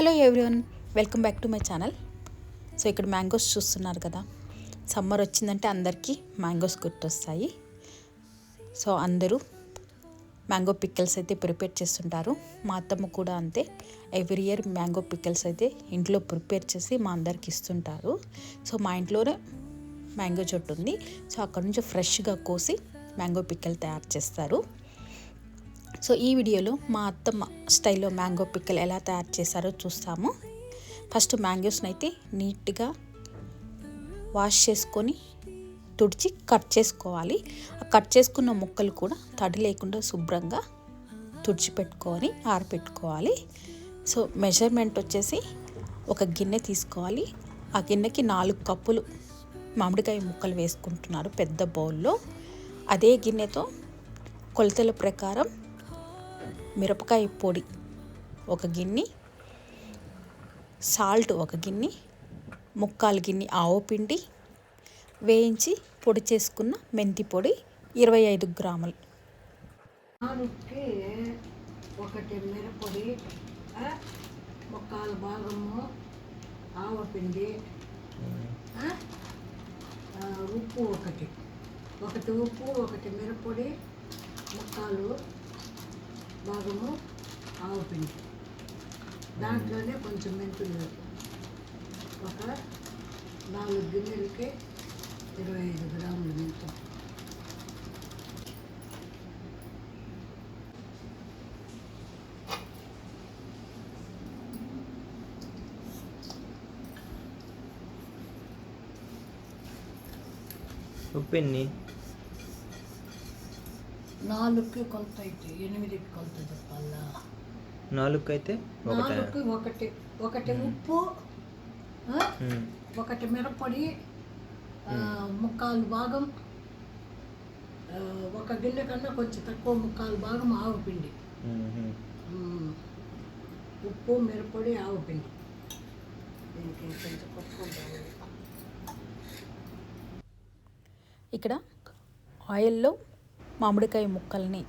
Hello everyone, welcome back to my channel. So ఇక్కడ mangoes చూస్తున్నారు కదా. సమ్మర్ వచ్చిందంటే అందరికీ మ్యాంగోస్ గుర్తొస్తాయి. సో అందరూ మ్యాంగో పిక్కల్స్ అయితే ప్రిపేర్ చేస్తుంటారు. మా అత్తమ్మ కూడా అంతే. ఎవ్రీ ఇయర్ మ్యాంగో పిక్కల్స్ అయితే ఇంట్లో ప్రిపేర్ చేసి మా అందరికి ఇస్తుంటారు. సో మా ఇంట్లోనే మ్యాంగో చెట్టు ఉంది. సో అక్కడ నుంచి ఫ్రెష్గా కోసి మ్యాంగో పిక్కల్ తయారు చేస్తారు. సో ఈ వీడియోలో మా అత్తమ్మ స్టైల్లో మ్యాంగో పిక్కల్ ఎలా తయారు చేశారో చూస్తాము. ఫస్ట్ మ్యాంగోస్ని అయితే నీట్గా వాష్ చేసుకొని తుడిచి కట్ చేసుకోవాలి. ఆ కట్ చేసుకున్న ముక్కలు కూడా తడి లేకుండా శుభ్రంగా తుడిచిపెట్టుకొని ఆరబెట్టుకోవాలి. సో మెజర్మెంట్ వచ్చేసి ఒక గిన్నె తీసుకోవాలి. ఆ గిన్నెకి 4 కప్పులు మామిడికాయ ముక్కలు వేసుకుంటున్నారు పెద్ద బౌల్లో. అదే గిన్నెతో కొలతల ప్రకారం మిరపకాయ పొడి ఒక గిన్నె, సాల్ట్ ఒక గిన్నె, 3/4 గిన్నె ఆవపిండి, వేయించి పొడి చేసుకున్న మెంతి పొడి 25 గ్రాములు. ఒకటి మిరపొడి, 3/4 భాగము ఆవపిండి, ఉప్పు ఒకటి ఉప్పు, ఒకటి మిరపొడి, 3/4 భాగము ఆవపిండి. దాంట్లోనే కొంచెం మెంతులు, ఒక 4 గిన్నెలకి 25 గ్రాములు మెంతులు. ఉప్పు ఎన్ని? 4కి కొలత అయితే 8కి కొలత చెప్పాలా? 4కి అయితే 4కి ఒకటి ఉప్పు, ఒకటి మిరప్పొడి, 3/4 భాగం, ఒక గిన్నె కన్నా కొంచెం తక్కువ 3/4 భాగం ఆవపిండి. ఉప్పు, మిరప్పొడి, ఆవపిండి. దీనికి కొంచెం కొట్టుకుంటాము. ఇక్కడ ఆయిల్లో మామిడికాయ ముక్కల్ని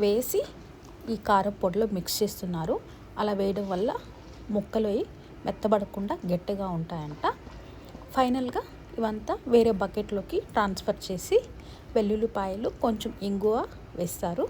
వేసి ఈ కారపొడిలో మిక్స్ చేస్తున్నారు. అలా వేయడం వల్ల ముక్కలు మెత్తబడకుండా గట్టిగా ఉంటాయంట. ఫైనల్గా ఇవంతా వేరే బకెట్లోకి ట్రాన్స్ఫర్ చేసి వెల్లుల్లిపాయలు, కొంచెం ఇంగువ వేస్తారు.